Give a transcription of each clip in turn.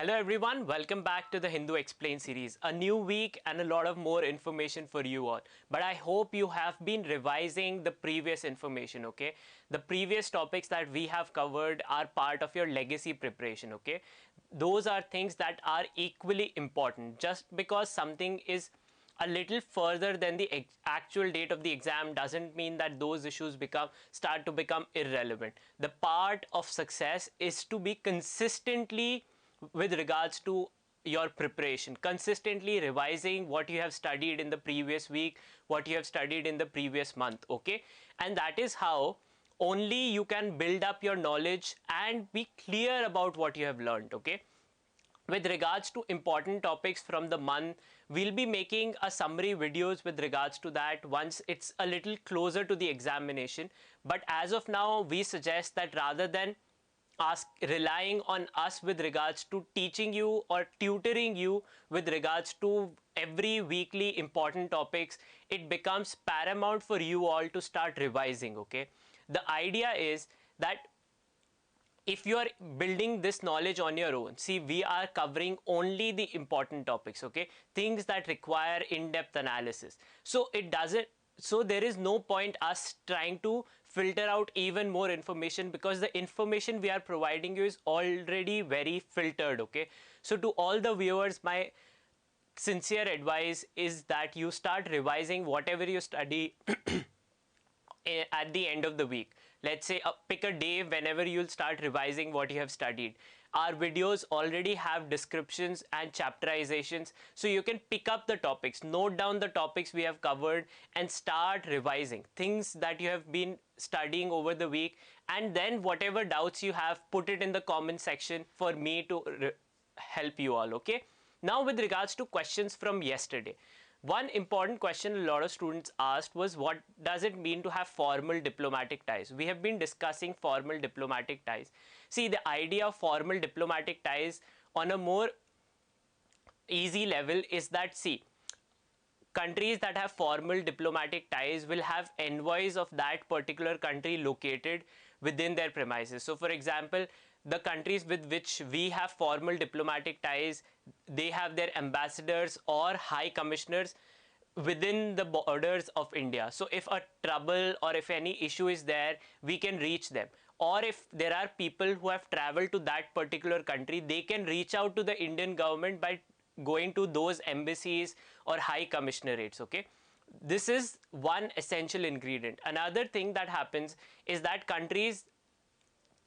Hello everyone, welcome back to the Hindu Explain series. A new week and a lot of more information for you all. But I hope you have been revising the previous information, okay? The previous topics that we have covered are part of your legacy preparation, okay? Those are things that are equally important. Just because something is a little further than the actual date of the exam doesn't mean that those issues start to become irrelevant. The part of success is to be consistently with regards to your preparation, consistently revising what you have studied in the previous week, what you have studied in the previous month, okay? And that is how only you can build up your knowledge and be clear about what you have learned, okay? With regards to important topics from the month, we'll be making a summary videos with regards to that once it's a little closer to the examination. But as of now, we suggest that rather than relying on us with regards to teaching you or tutoring you with regards to every weekly important topics, it becomes paramount for you all to start revising, okay? The idea is that if you are building this knowledge on your own, see, we are covering only the important topics, okay, things that require in-depth analysis. So there is no point us trying to filter out even more information, because the information we are providing you is already very filtered, okay? So to all the viewers, my sincere advice is that you start revising whatever you study at the end of the week. Let's say pick a day whenever you'll start revising what you have studied. Our videos already have descriptions and chapterizations, so you can pick up the topics, note down the topics we have covered, and start revising things that you have been studying over the week. And then whatever doubts you have, put it in the comment section for me to help you all, okay? Now with regards to questions from yesterday, one important question a lot of students asked was, what does it mean to have formal diplomatic ties? We have been discussing formal diplomatic ties. See, the idea of formal diplomatic ties on a more easy level is that, see, countries that have formal diplomatic ties will have envoys of that particular country located within their premises. So for example, the countries with which we have formal diplomatic ties, they have their ambassadors or high commissioners within the borders of India. So if a trouble or if any issue is there, we can reach them. Or if there are people who have traveled to that particular country, they can reach out to the Indian government by going to those embassies or high commissionerates, okay? This is one essential ingredient. Another thing that happens is that countries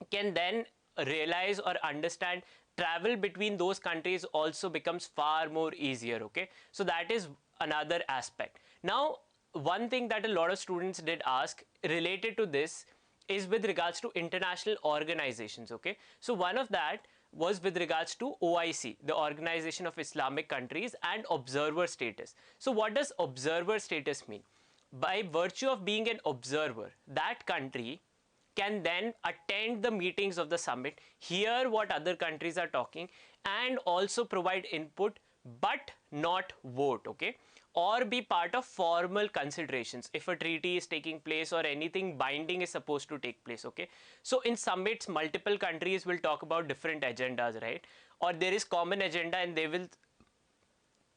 can then realize or understand travel between those countries also becomes far more easier, okay? So that is another aspect. Now, one thing that a lot of students did ask related to this is with regards to international organizations, okay? So one of that was with regards to OIC, the Organization of Islamic Countries, and observer status. So what does observer status mean? By virtue of being an observer, that country can then attend the meetings of the summit, hear what other countries are talking, and also provide input, but not vote, okay? Or be part of formal considerations if a treaty is taking place or anything binding is supposed to take place, okay? So in summits, multiple countries will talk about different agendas, right? Or there is common agenda and they will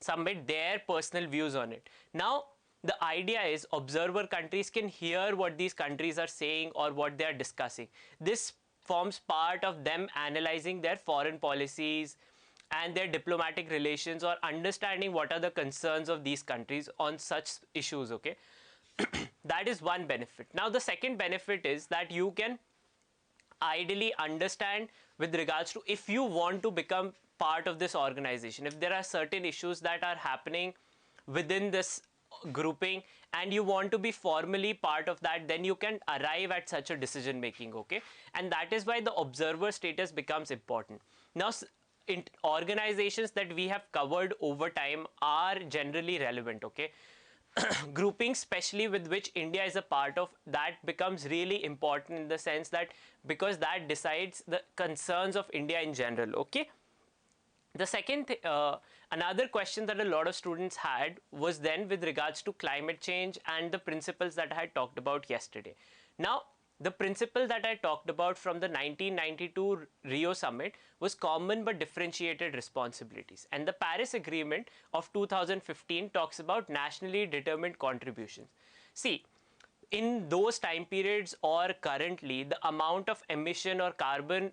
submit their personal views on it. Now, the idea is observer countries can hear what these countries are saying or what they are discussing. This forms part of them analyzing their foreign policies and their diplomatic relations, or understanding what are the concerns of these countries on such issues, okay? That is one benefit. Now, the second benefit is that you can ideally understand with regards to, if you want to become part of this organization, if there are certain issues that are happening within this grouping and you want to be formally part of that, then you can arrive at such a decision making, okay? And that is why the observer status becomes important. Now, in organizations that we have covered over time are generally relevant, okay? Groupings, especially with which India is a part of, that becomes really important in the sense that, because that decides the concerns of India in general, okay? The second, another question that a lot of students had was then with regards to climate change and the principles that I had talked about yesterday. Now, The principle that I talked about from the 1992 Rio summit was common but differentiated responsibilities. And the Paris Agreement of 2015 talks about nationally determined contributions. See, in those time periods or currently, the amount of emission or carbon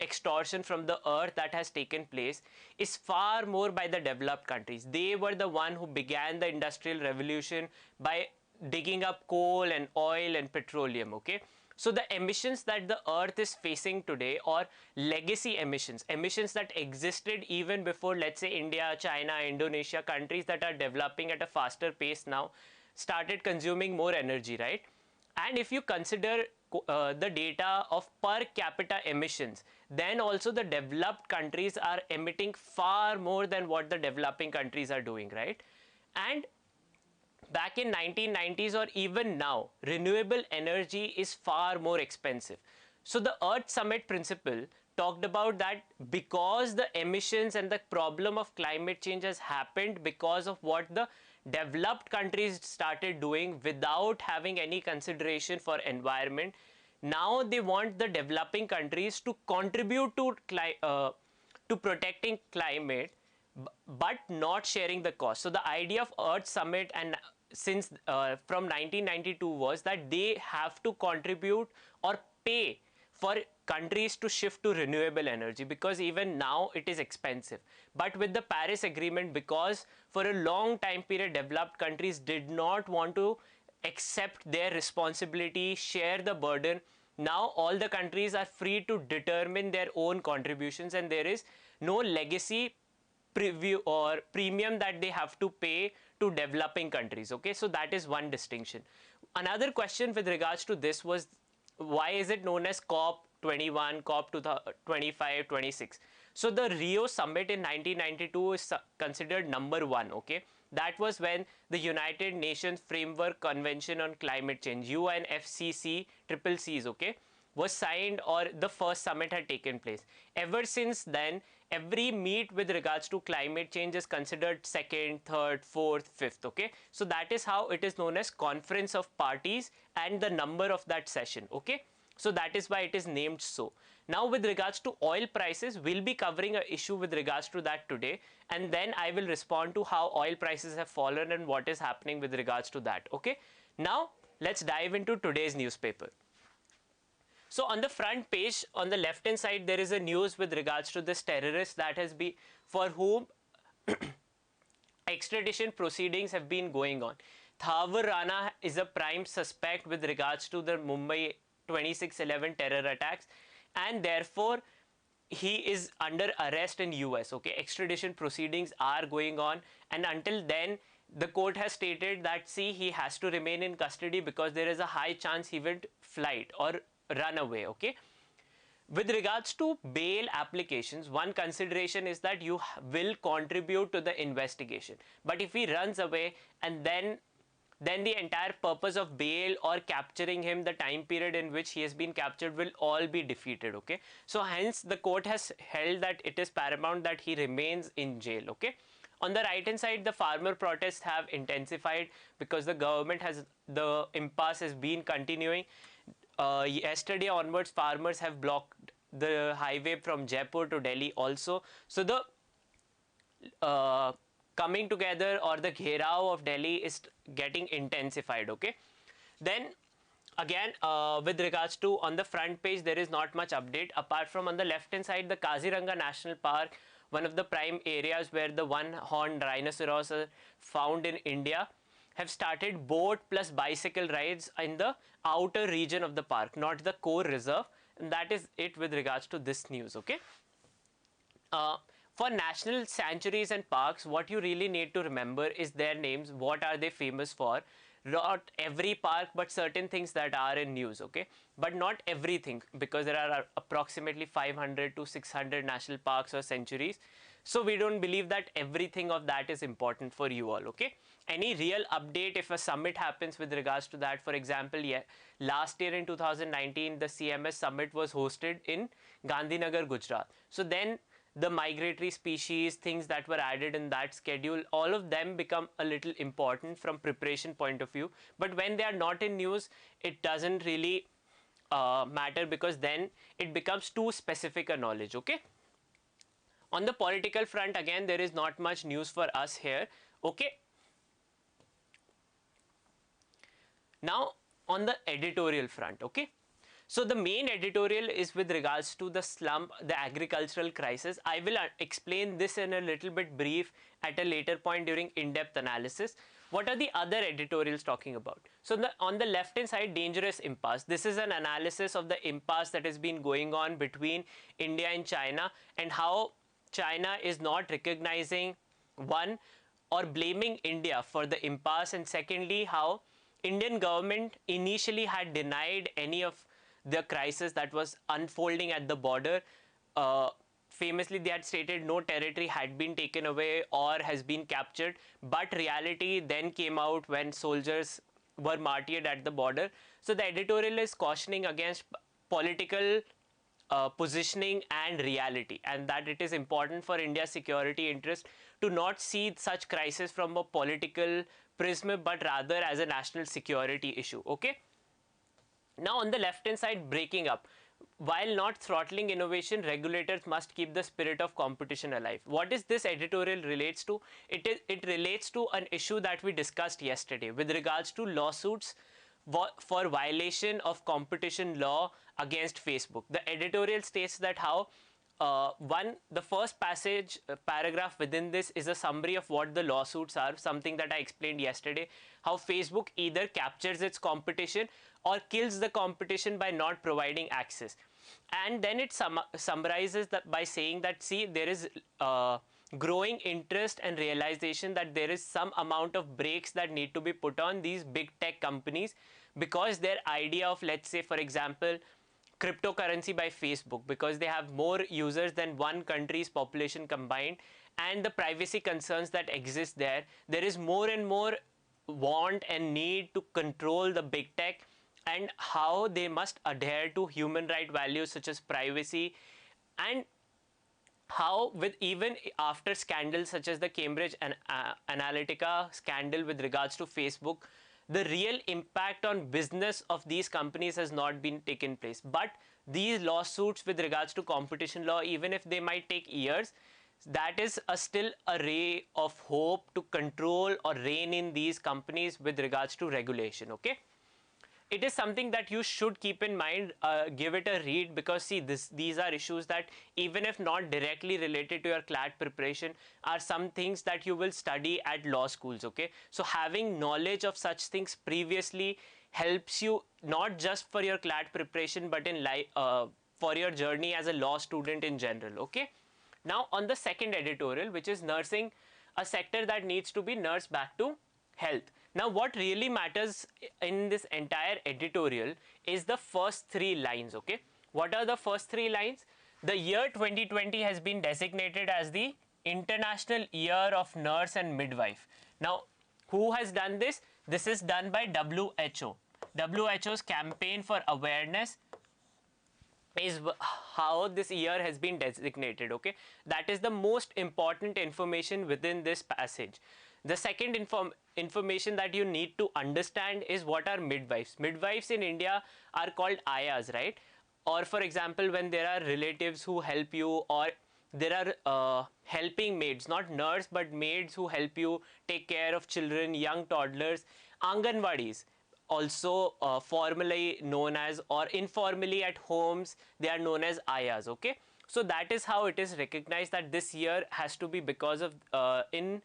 extortion from the earth that has taken place is far more by the developed countries. They were the one who began the industrial revolution by digging up coal and oil and petroleum, okay? So the emissions that the earth is facing today, or legacy emissions, emissions that existed even before, let's say, India, China, Indonesia, countries that are developing at a faster pace now, started consuming more energy, right? And if you consider the data of per capita emissions, then also the developed countries are emitting far more than what the developing countries are doing, right? And back in 1990s or even now, renewable energy is far more expensive. So the Earth Summit principle talked about that because the emissions and the problem of climate change has happened because of what the developed countries started doing without having any consideration for environment. Now they want the developing countries to contribute to protecting climate, but not sharing the cost. So the idea of Earth Summit and since from 1992 was that they have to contribute or pay for countries to shift to renewable energy, because even now it is expensive. But with the Paris Agreement, because for a long time period developed countries did not want to accept their responsibility, share the burden, now all the countries are free to determine their own contributions, and there is no legacy preview or premium that they have to pay to developing countries. Okay, so that is one distinction. Another question with regards to this was, why is it known as COP 21, COP 25, 26? So the Rio summit in 1992 is considered number one. Okay, that was when the United Nations Framework Convention on Climate Change, UNFCCC, triple C's, okay, was signed, or the first summit had taken place. Ever since then, every meet with regards to climate change is considered second, third, fourth, fifth, okay? So that is how it is known as Conference of Parties and the number of that session, okay? So that is why it is named so. Now with regards to oil prices, we'll be covering an issue with regards to that today, and then I will respond to how oil prices have fallen and what is happening with regards to that, okay? Now let's dive into today's newspaper. So on the front page, on the left hand side, there is a news with regards to this terrorist that has been, for whom extradition proceedings have been going on. Thaver Rana is a prime suspect with regards to the Mumbai 26/11 terror attacks, and therefore he is under arrest in US. Okay, extradition proceedings are going on, and until then the court has stated that, see, he has to remain in custody because there is a high chance he will flight or run away. Okay, with regards to bail applications, one consideration is that you will contribute to the investigation, but if he runs away, and then the entire purpose of bail or capturing him, the time period in which he has been captured, will all be defeated. Okay, so hence the court has held that it is paramount that he remains in jail. Okay, on the right hand side, the farmer protests have intensified because the government has, the impasse has been continuing. Yesterday onwards, farmers have blocked the highway from Jaipur to Delhi also. So the coming together or the gherao of Delhi is getting intensified. Okay, then again with regards to on the front page, there is not much update apart from on the left hand side, the Kaziranga National Park, one of the prime areas where the one-horned rhinoceros are found in India, have started boat plus bicycle rides in the outer region of the park, not the core reserve. And that is it with regards to this news. Okay, for national sanctuaries and parks, what you really need to remember is their names. What are they famous for? Not every park, but certain things that are in news. Okay, but not everything, because there are approximately 500 to 600 national parks or sanctuaries. So we don't believe that everything of that is important for you all. Okay, any real update if a summit happens with regards to that? For example, yeah, last year in 2019, the CMS summit was hosted in Gandhinagar, Gujarat. So then the migratory species, things that were added in that schedule, all of them become a little important from preparation point of view. But when they are not in news, it doesn't really matter, because then it becomes too specific a knowledge. Okay. On the political front, again, there is not much news for us here. Okay. Now, on the editorial front, okay. So the main editorial is with regards to the slump, the agricultural crisis. I will explain this in a little bit brief at a later point during in-depth analysis. What are the other editorials talking about? So on the left hand side, dangerous impasse. This is an analysis of the impasse that has been going on between India and China, and how China is not recognizing, one, or blaming India for the impasse, and secondly, how Indian government initially had denied any of the crisis that was unfolding at the border. Famously, they had stated no territory had been taken away or has been captured, but reality then came out when soldiers were martyred at the border. So the editorial is cautioning against political positioning and reality, and that it is important for India's security interest to not see such crisis from a political prism, but rather as a national security issue. Okay. Now, on the left hand side, breaking up. While not throttling innovation, regulators must keep the spirit of competition alive. What is this editorial relates to? It relates to an issue that we discussed yesterday with regards to lawsuits for violation of competition law against Facebook. The editorial states that how the first paragraph within this is a summary of what the lawsuits are, something that I explained yesterday, how Facebook either captures its competition or kills the competition by not providing access. And then it summarizes that by saying that, see, there is growing interest and realization that there is some amount of brakes that need to be put on these big tech companies, because their idea of, let's say, for example, cryptocurrency by Facebook, because they have more users than one country's population combined, and the privacy concerns that exist there is more and more want and need to control the big tech, and how they must adhere to human right values such as privacy, and how with even after scandals such as the Cambridge Analytica scandal with regards to Facebook, the real impact on business of these companies has not been taken place. But these lawsuits with regards to competition law, even if they might take years, that is still a ray of hope to control or rein in these companies with regards to regulation. Okay. It is something that you should keep in mind, give it a read, because see, these are issues that, even if not directly related to your CLAT preparation, are some things that you will study at law schools. Okay, so having knowledge of such things previously helps you not just for your CLAT preparation, but in life, for your journey as a law student in general. Okay. Now, on the second editorial, which is nursing, a sector that needs to be nursed back to health. Now, what really matters in this entire editorial is the first three lines. Okay, what are the first three lines? The year 2020 has been designated as the International Year of Nurse and Midwife. Now, who has done this? This is done by WHO. WHO's campaign for awareness is how this year has been designated. Okay, that is the most important information within this passage. The second information that you need to understand is what are midwives. Midwives in India are called ayas, right? Or for example, when there are relatives who help you, or there are helping maids, not nurse but maids who help you take care of children, young toddlers. Anganwadis, also formally known as, or informally at homes, they are known as ayas. Okay, so that is how it is recognized that this year has to be because of in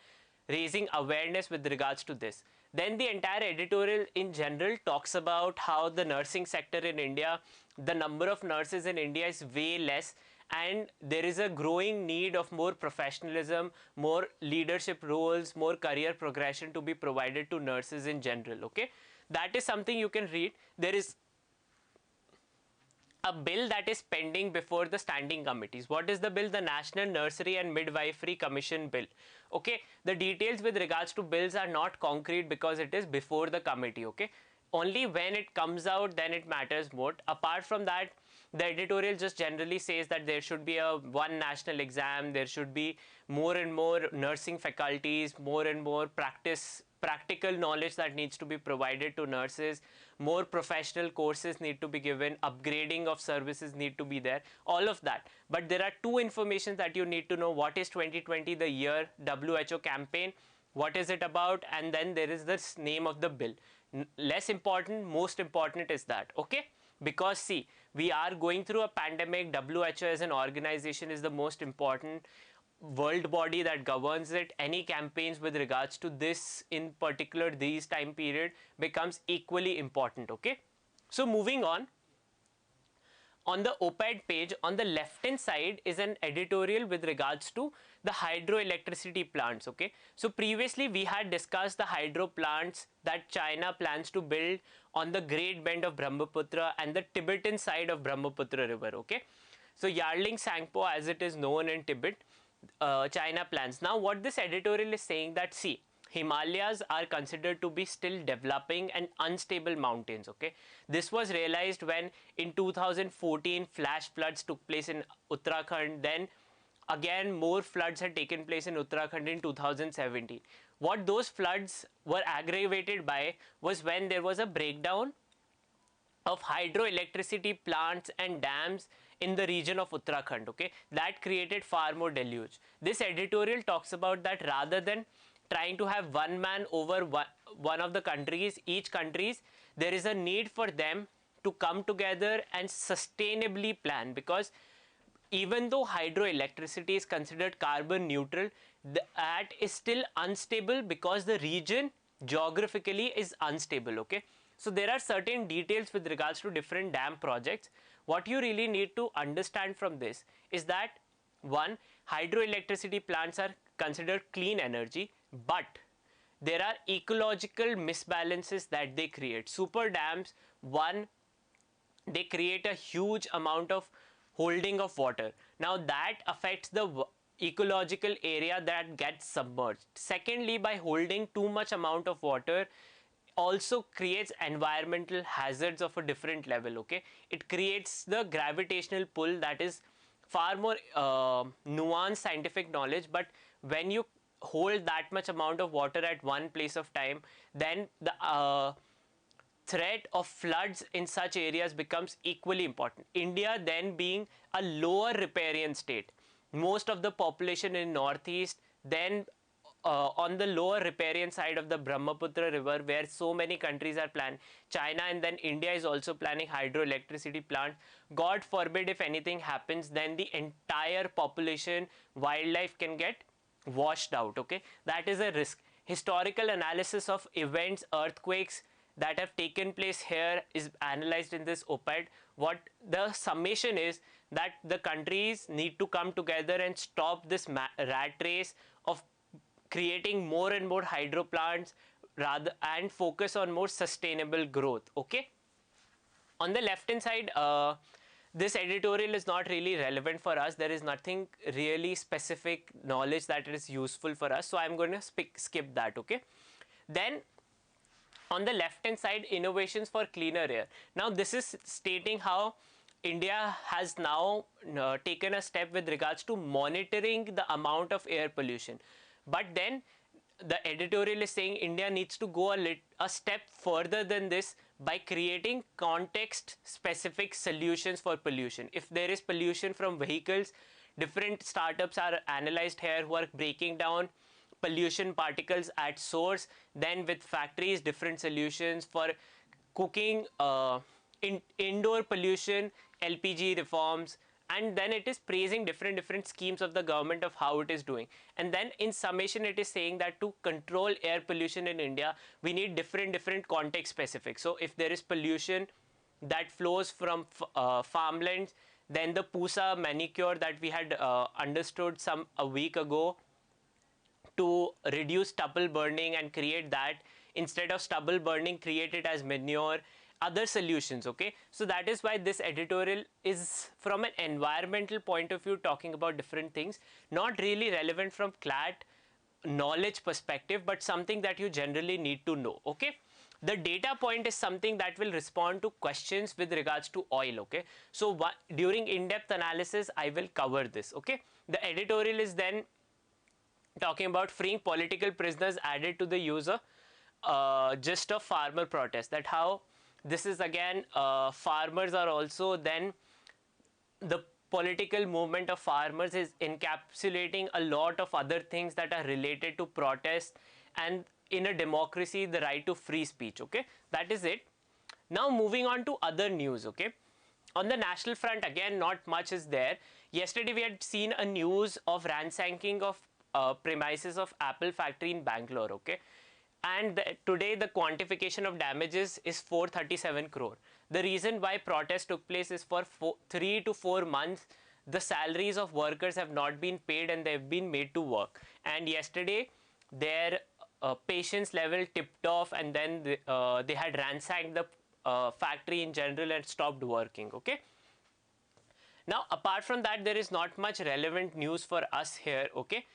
raising awareness with regards to this. Then the entire editorial in general talks about how the nursing sector in India, the number of nurses in India is way less, and there is a growing need of more professionalism, more leadership roles, more career progression to be provided to nurses in general. Okay, that is something you can read. There is a bill that is pending before the standing committees. What is the bill? The National Nursery and Midwifery Commission Bill. Okay, the details with regards to bills are not concrete because it is before the committee. Okay, only when it comes out then it matters more. Apart from that, the editorial just generally says that there should be one national exam, there should be more and more nursing faculties, more and more practice practical knowledge that needs to be provided to nurses, more professional courses need to be given, upgrading of services need to be there, all of that. But there are two information that you need to know. What is 2020, the year, WHO campaign, what is it about, and then there is the name of the bill. Less important, most important is that, okay? Because see, we are going through a pandemic. WHO as an organization is the most important world body that governs it. Any campaigns with regards to this, in particular these time period, becomes equally important, okay? So moving on the op-ed page, on the left hand side is an editorial with regards to the hydroelectricity plants, okay? So previously we had discussed the hydro plants that China plans to build on the Great Bend of Brahmaputra and the Tibetan side of Brahmaputra river, okay? So Yarling Tsangpo, as it is known in Tibet, China plans. Now what this editorial is saying, that see, Himalayas are considered to be still developing and unstable mountains, okay? This was realized when in 2014 flash floods took place in Uttarakhand. Then again more floods had taken place in Uttarakhand in 2017. What those floods were aggravated by was when there was a breakdown of hydroelectricity plants and dams in the region of Uttarakhand, okay? That created far more deluge. This editorial talks about that rather than trying to have one man over one of the countries, each countries, there is a need for them to come together and sustainably plan, because even though hydroelectricity is considered carbon neutral, that is still unstable because the region geographically is unstable, okay? So there are certain details with regards to different dam projects. What you really need to understand from this is that, one, hydroelectricity plants are considered clean energy, but there are ecological misbalances that they create. Super dams, one, they create a huge amount of holding of water. Now that affects the ecological area that gets submerged. Secondly, by holding too much amount of water also creates environmental hazards of a different level, okay? It creates the gravitational pull that is far more nuanced scientific knowledge, but when you hold that much amount of water at one place of time, then the threat of floods in such areas becomes equally important. India then being a lower riparian state, most of the population in northeast, then on the lower riparian side of the Brahmaputra river, where so many countries are planning, China and then India is also planning hydroelectricity plants. God forbid if anything happens, then the entire population, wildlife can get washed out, okay? That is a risk. Historical analysis of events, earthquakes that have taken place here is analyzed in this op-ed. What the summation is that the countries need to come together and stop this rat race of creating more and more hydro plants rather, and focus on more sustainable growth, okay? On the left hand side, this editorial is not really relevant for us. There is nothing really specific knowledge that is useful for us, so I'm going to skip that, okay? Then on the left hand side, innovations for cleaner air. Now this is stating how India has now taken a step with regards to monitoring the amount of air pollution. But then the editorial is saying India needs to go a step further than this by creating context specific solutions for pollution. If there is pollution from vehicles, different startups are analyzed here who are breaking down pollution particles at source. Then with factories, different solutions for cooking, indoor pollution, LPG reforms, and then it is praising different schemes of the government of how it is doing. And then in summation it is saying that to control air pollution in India, we need different context specific. So if there is pollution that flows from farmlands, then the Pusa manicure that we had understood a week ago, to reduce stubble burning and create that, instead of stubble burning, create it as manure, other solutions, okay? So that is why this editorial is from an environmental point of view talking about different things, not really relevant from CLAT knowledge perspective, but something that you generally need to know, okay? The data point is something that will respond to questions with regards to oil, okay? So during in-depth analysis, I will cover this, okay? The editorial is then talking about freeing political prisoners added to the user. just a farmer protest, that how this is again farmers are also then the political movement of farmers is encapsulating a lot of other things that are related to protest and in a democracy the right to free speech. Okay, that is it. Now moving on to other news. Okay, on the national front again not much is there. Yesterday we had seen a news of ransacking of premises of Apple factory in Bangalore. Okay, and today the quantification of damages is 437 crore. The reason why protest took place is for 3 to 4 months the salaries of workers have not been paid and they've been made to work, and yesterday their patience level tipped off, and then they had ransacked the factory in general and stopped working. Okay, now apart from that there is not much relevant news for us here. Okay,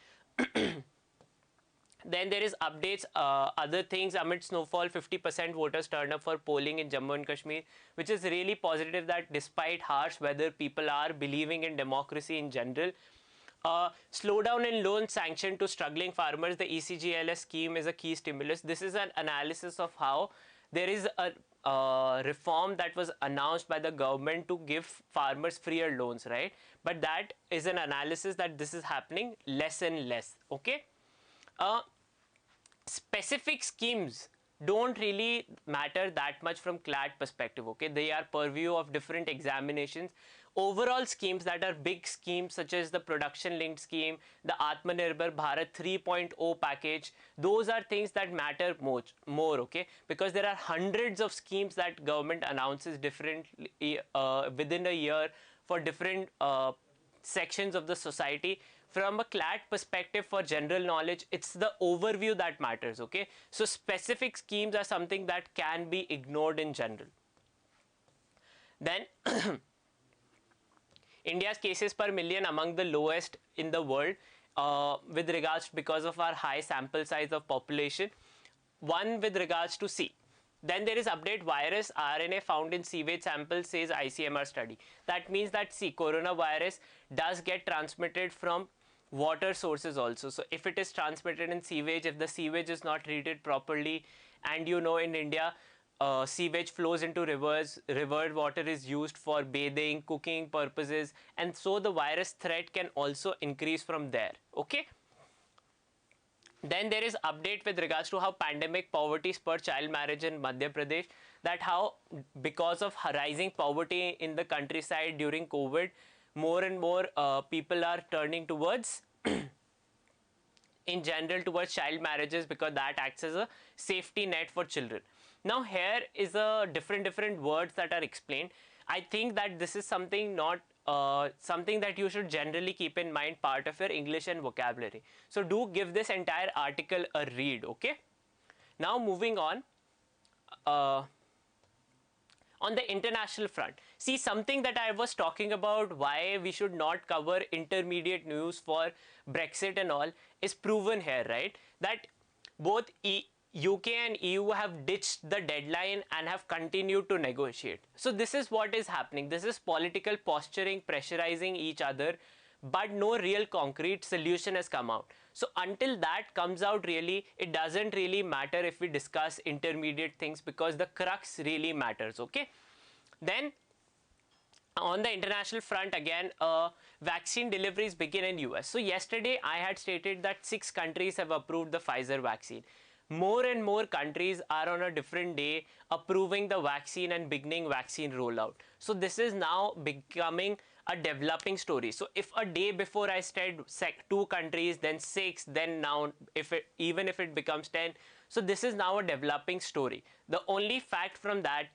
then there is updates, other things amid snowfall, 50% voters turned up for polling in Jammu and Kashmir, which is really positive that despite harsh weather, people are believing in democracy in general. Slowdown in loan sanction to struggling farmers, the ECGLS scheme is a key stimulus. This is an analysis of how there is a reform that was announced by the government to give farmers freer loans, right? But that is an analysis that this is happening less and less. Okay. Specific schemes don't really matter that much from CLAT perspective. Okay, they are purview of different examinations. Overall schemes that are big schemes such as the production linked scheme, the Atmanirbhar Bharat 3.0 package, those are things that matter more. Okay, because there are hundreds of schemes that government announces differently within a year for different sections of the society. From a CLAT perspective, for general knowledge, it's the overview that matters. Okay, so specific schemes are something that can be ignored in general. Then India's cases per million among the lowest in the world with regards, because of our high sample size of population. One with regards to C. Then there is update, virus RNA found in sewage samples, says ICMR study. That means that coronavirus does get transmitted from water sources also. So if it is transmitted in sewage, if the sewage is not treated properly, and in India sewage flows into rivers, river water is used for bathing, cooking purposes, and so the virus threat can also increase from there. Okay. Then there is update with regards to how pandemic poverty spurred child marriage in Madhya Pradesh, that how because of rising poverty in the countryside during COVID, more and more people are turning towards in general towards child marriages, because that acts as a safety net for children. Now here is a different words that are explained. I think that this is something not something that you should generally keep in mind, part of your English and vocabulary. So do give this entire article a read. Okay. Now moving on. On the international front, see, something that I was talking about, why we should not cover intermediate news for Brexit and all, is proven here, right? That both UK and EU have ditched the deadline and have continued to negotiate. So this is what is happening. This is political posturing, pressurizing each other, but no real concrete solution has come out. So until that comes out, really, it doesn't really matter if we discuss intermediate things, because the crux really matters. Okay. Then on the international front again, vaccine deliveries begin in US. So yesterday I had stated that 6 countries have approved the Pfizer vaccine. More and more countries are on a different day approving the vaccine and beginning vaccine rollout. So this is now becoming a developing story. So if a day before I said 2 countries, then 6, then now even if it becomes 10, so this is now a developing story. The only fact from that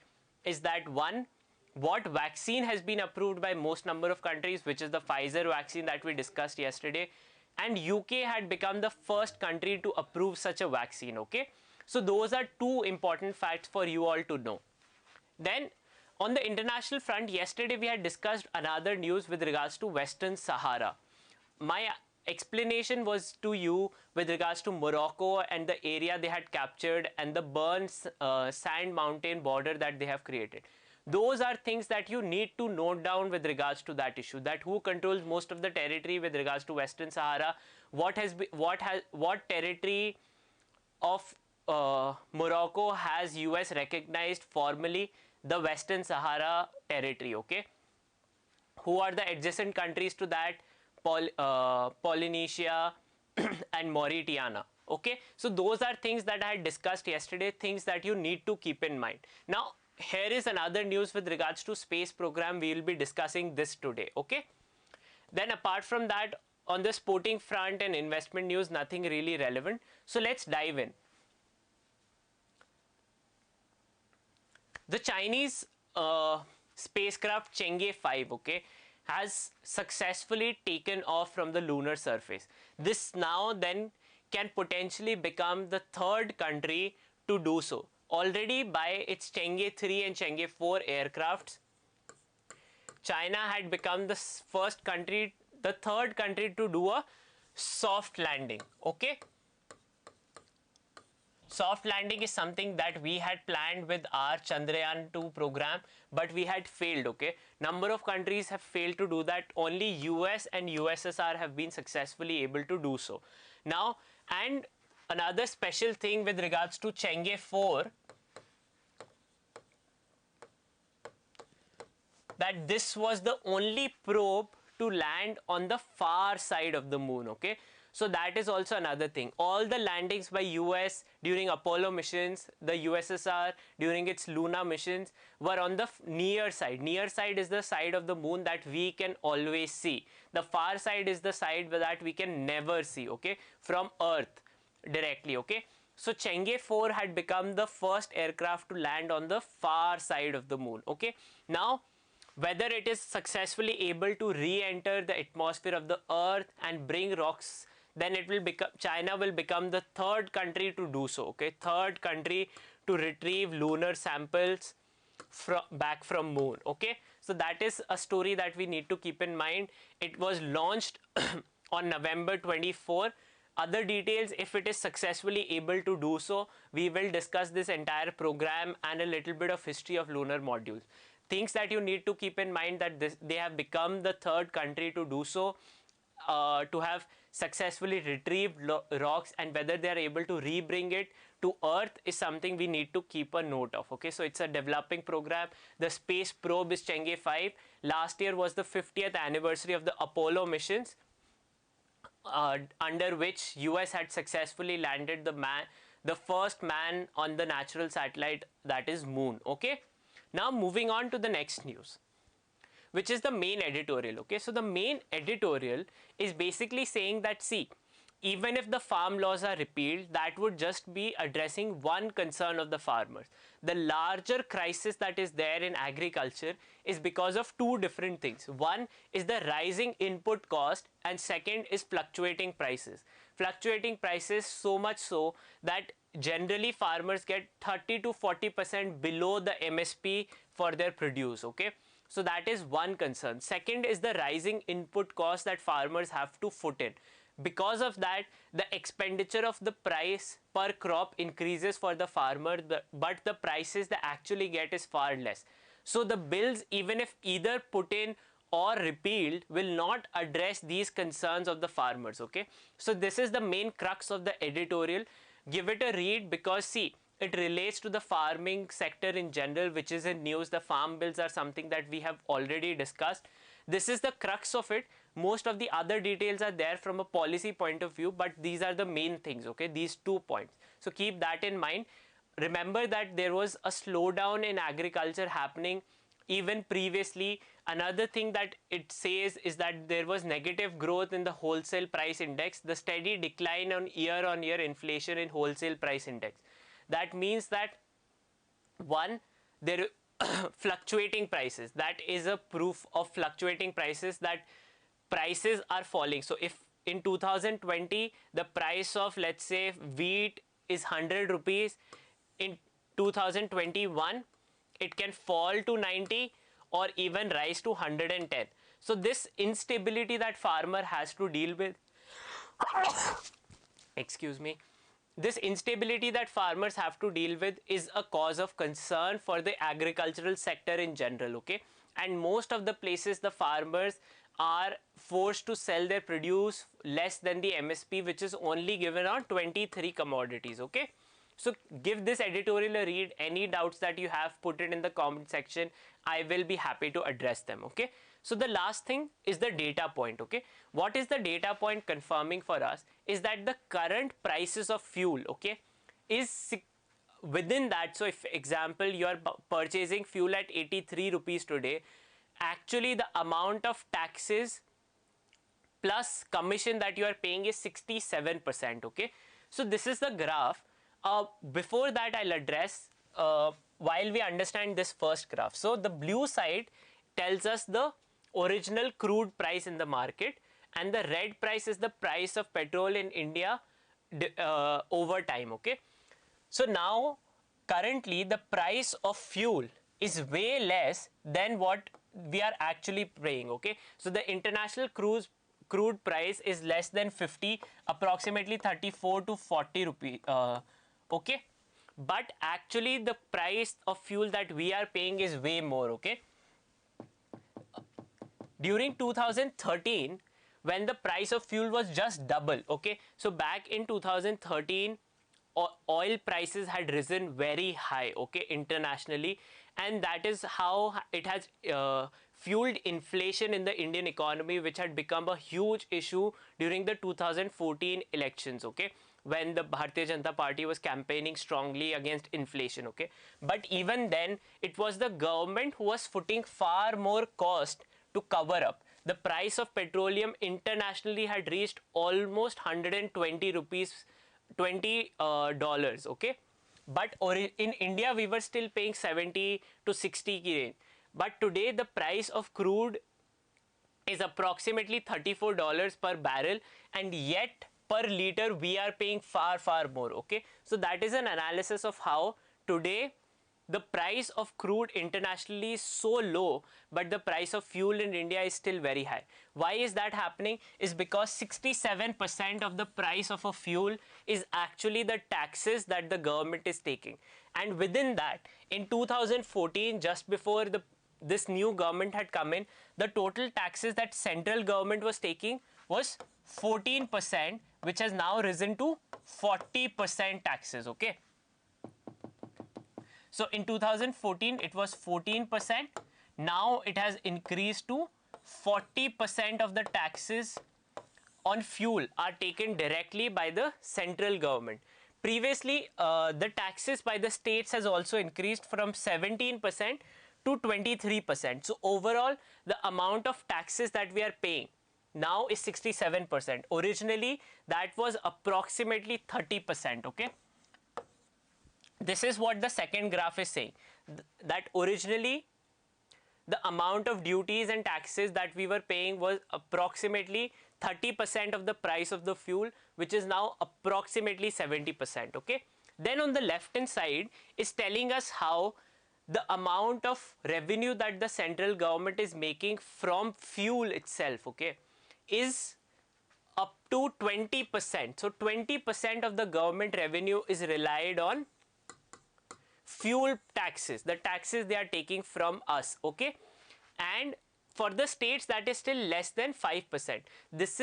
is that, one, what vaccine has been approved by most number of countries, which is the Pfizer vaccine that we discussed yesterday, and UK had become the first country to approve such a vaccine. Okay, so those are 2 important facts for you all to know. Then on the international front, yesterday we had discussed another news with regards to Western Sahara. My explanation was to you with regards to Morocco and the area they had captured and the burnt sand mountain border that they have created. Those are things that you need to note down with regards to that issue, that who controls most of the territory with regards to Western Sahara, what territory of Morocco has US recognized formally the Western Sahara territory, okay? Who are the adjacent countries to that? Polynesia and Mauritania, okay? So those are things that I had discussed yesterday, things that you need to keep in mind. Now, here is another news with regards to space program. We will be discussing this today, okay? Then apart from that, on the sporting front and investment news, nothing really relevant. So let's dive in. The Chinese spacecraft Chang'e 5, okay, has successfully taken off from the lunar surface. This now then can potentially become the third country to do so. Already by its Chang'e 3 and Chang'e 4 aircrafts, China had become the first country, the third country to do a soft landing, okay? Soft landing is something that we had planned with our Chandrayaan 2 program, but we had failed, okay? Number of countries have failed to do that. Only US and USSR have been successfully able to do so. Now, and another special thing with regards to Chang'e 4, that this was the only probe to land on the far side of the moon, okay? So that is also another thing. All the landings by US during Apollo missions, the USSR during its Luna missions were on the near side. Near side is the side of the moon that we can always see. The far side is the side that we can never see, okay, from Earth directly, okay? So Chang'e 4 had become the first aircraft to land on the far side of the moon, okay? Now, whether it is successfully able to re-enter the atmosphere of the Earth and bring rocks, then it will become, China will become the third country to do so, okay? Third country to retrieve lunar samples back from moon, okay? So that is a story that we need to keep in mind. It was launched on November 24. Other details, if it is successfully able to do so, we will discuss this entire program and a little bit of history of lunar modules. Things that you need to keep in mind, that they have become the third country to do so, to have successfully retrieved rocks, and whether they are able to rebring it to Earth is something we need to keep a note of, okay? So it's a developing program. The space probe is Chang'e 5. Last year was the 50th anniversary of the Apollo missions, under which US had successfully landed the first man on the natural satellite, that is moon, okay? Now moving on to the next news, which is the main editorial, okay? So the main editorial is basically saying that, see, even if the farm laws are repealed, that would just be addressing one concern of the farmers. The larger crisis that is there in agriculture is because of two different things. One is the rising input cost, and second is fluctuating prices. Fluctuating prices so much so that generally farmers get 30 to 40% below the MSP for their produce, okay? So that is one concern. Second is the rising input cost that farmers have to foot in. Because of that, the expenditure of the price per crop increases for the farmer, but the prices they actually get is far less. So the bills, even if either put in or repealed, will not address these concerns of the farmers, okay? So this is the main crux of the editorial. Give it a read, because see, it relates to the farming sector in general, which is in news. The farm bills are something that we have already discussed. This is the crux of it. Most of the other details are there from a policy point of view, but these are the main things, okay? These 2 points. So keep that in mind. Remember that there was a slowdown in agriculture happening even previously. Another thing that it says is that there was negative growth in the wholesale price index, the steady decline on year inflation in wholesale price index. That means that, one, there fluctuating prices, that is a proof of fluctuating prices, that prices are falling. So if in 2020 the price of, let's say, wheat is 100 rupees, in 2021 it can fall to 90 or even rise to 110. So this instability that farmer has to deal with excuse me, this instability that farmers have to deal with is a cause of concern for the agricultural sector in general, okay? And most of the places the farmers are forced to sell their produce less than the MSP, which is only given on 23 commodities, okay? So give this editorial a read. Any doubts that you have, put it in the comment section. I will be happy to address them. Okay. So the last thing is the data point. Okay. What is the data point confirming for us is that the current prices of fuel, okay, is within that. So if example you are purchasing fuel at 83 rupees today, actually the amount of taxes plus commission that you are paying is 67%. Okay. So this is the graph. Before that, I'll address while we understand this first graph. So the blue side tells us the original crude price in the market, and the red price is the price of petrol in India over time. Okay. So now currently the price of fuel is way less than what we are actually paying. Okay. So the international crude price is less than 50, approximately 34 to 40 rupees. Okay. But actually the price of fuel that we are paying is way more. Okay. During 2013, when the price of fuel was just double. Okay. So back in 2013, oil prices had risen very high, okay, internationally, and that is how it has fueled inflation in the Indian economy, which had become a huge issue during the 2014 elections, okay, when the Bharatiya Janata Party was campaigning strongly against inflation. Okay. But even then, it was the government who was putting far more cost to cover up. The price of petroleum internationally had reached almost 120 rupees, $20, okay. But in India we were still paying 70 to 60 ki range. But today the price of crude is approximately $34 per barrel, and yet per liter we are paying far more. Okay. So that is an analysis of how today the price of crude internationally is so low, but the price of fuel in India is still very high. Why is that happening? Is because 67% of the price of a fuel is actually the taxes that the government is taking. And within that, in 2014, just before this new government had come in, the total taxes that central government was taking was 14%, which has now risen to 40% taxes. Okay. So in 2014, it was 14%. Now it has increased to 40% of the taxes on fuel are taken directly by the central government. Previously, the taxes by the states has also increased from 17% to 23%. So overall, the amount of taxes that we are paying now is 67%. Originally, that was approximately 30%. Okay. This is what the second graph is saying, that originally the amount of duties and taxes that we were paying was approximately 30% of the price of the fuel, which is now approximately 70%. Okay. Then on the left hand side is telling us how the amount of revenue that the central government is making from fuel itself, okay, is up to 20%. So 20% of the government revenue is relied on fuel taxes, the taxes they are taking from us. Okay. And for the states, that is still less than 5%. This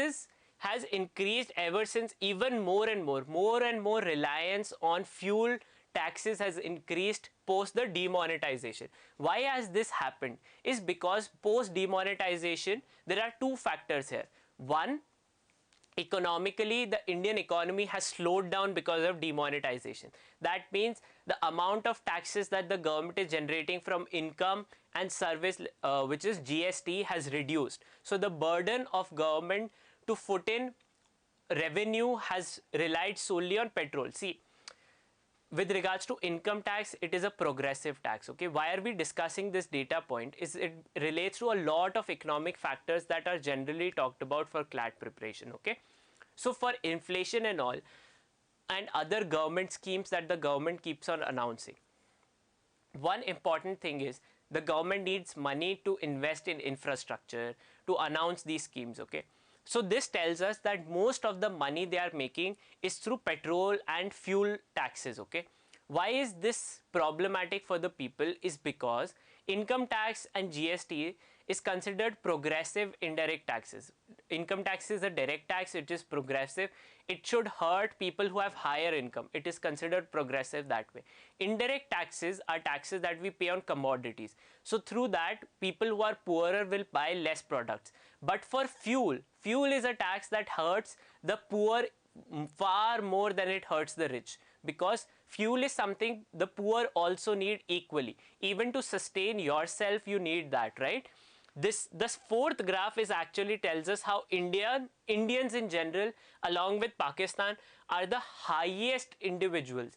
has increased ever since. Even more and more reliance on fuel taxes has increased post the demonetization. Why has this happened? Is because post demonetization there are two factors here. One, economically, the Indian economy has slowed down because of demonetization. That means the amount of taxes that the government is generating from income and service, which is GST, has reduced. So the burden of government to put in revenue has relied solely on petrol. See, with regards to income tax, it is a progressive tax. Okay. Why are we discussing this data point? Is it relates to a lot of economic factors that are generally talked about for CLAT preparation. Okay. So for inflation and all, and other government schemes that the government keeps on announcing, one important thing is the government needs money to invest in infrastructure, to announce these schemes. Okay. So this tells us that most of the money they are making is through petrol and fuel taxes. Okay. Why is this problematic for the people? Is because income tax and GST is considered progressive indirect taxes. Income tax is a direct tax, it is progressive. It should hurt people who have higher income. It is considered progressive that way. Indirect taxes are taxes that we pay on commodities. So through that, people who are poorer will buy less products. But for fuel, fuel is a tax that hurts the poor far more than it hurts the rich, because fuel is something the poor also need equally. Even to sustain yourself, you need that, right? This fourth graph is actually tells us how Indians in general, along with Pakistan, are the highest individuals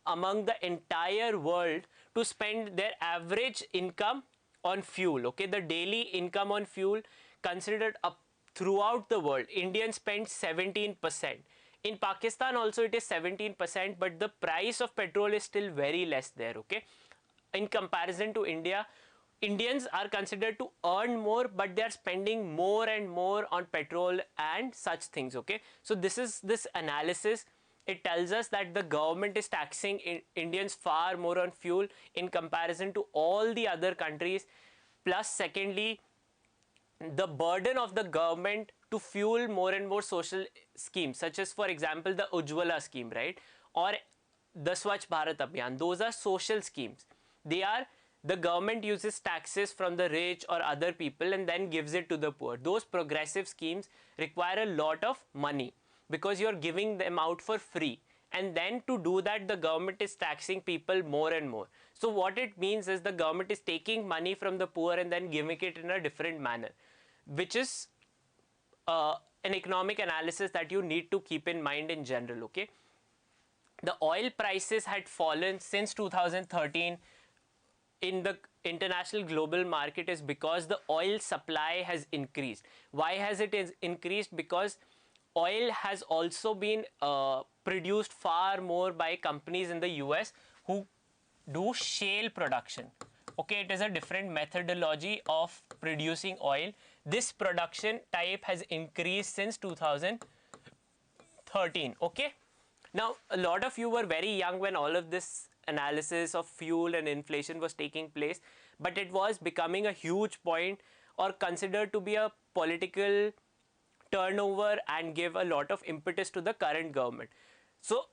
among the entire world to spend their average income on fuel. Okay, the daily income on fuel considered up throughout the world, Indians spend 17%. In Pakistan also it is 17%, but the price of petrol is still very less there. Okay, in comparison to India, Indians are considered to earn more, but they are spending more and more on petrol and such things. Okay, so this analysis, it tells us that the government is taxing Indians far more on fuel in comparison to all the other countries. Plus, secondly, the burden of the government to fuel more and more social schemes, such as, for example, the Ujjwala scheme, right? Or the Swachh Bharat Abhiyan. Those are social schemes. The government uses taxes from the rich or other people and then gives it to the poor. Those progressive schemes require a lot of money because you're giving them out for free. And then to do that, the government is taxing people more and more. So what it means is the government is taking money from the poor and then giving it in a different manner, which is an economic analysis that you need to keep in mind in general. Okay, the oil prices had fallen since 2013 in the international global market is because the oil supply has increased. Why has it increased? Because oil has also been produced far more by companies in the US who do shale production. Okay, it is a different methodology of producing oil. This production type has increased since 2013. Okay, now a lot of you were very young when all of this analysis of fuel and inflation was taking place, but it was becoming a huge point or considered to be a political turnover and give a lot of impetus to the current government. So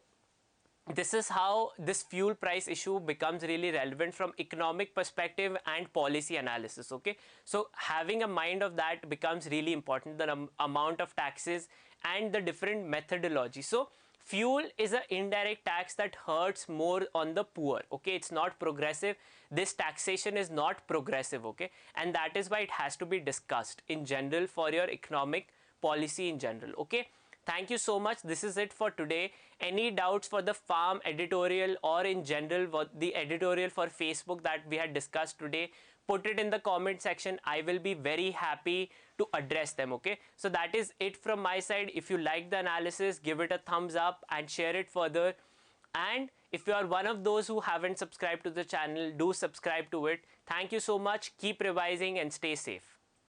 this is how this fuel price issue becomes really relevant from economic perspective and policy analysis. Okay, so having a mind of that becomes really important, the amount of taxes and the different methodology. So fuel is an indirect tax that hurts more on the poor. Okay, it's not progressive. This taxation is not progressive. Okay, and that is why it has to be discussed in general for your economic policy in general. Okay, thank you so much. This is it for today. Any doubts for the farm editorial or in general what the editorial for Facebook that we had discussed today, put it in the comment section. I will be very happy to address them. Okay, so that is it from my side. If you like the analysis, give it a thumbs up and share it further. And if you are one of those who haven't subscribed to the channel, do subscribe to it. Thank you so much. Keep revising and stay safe.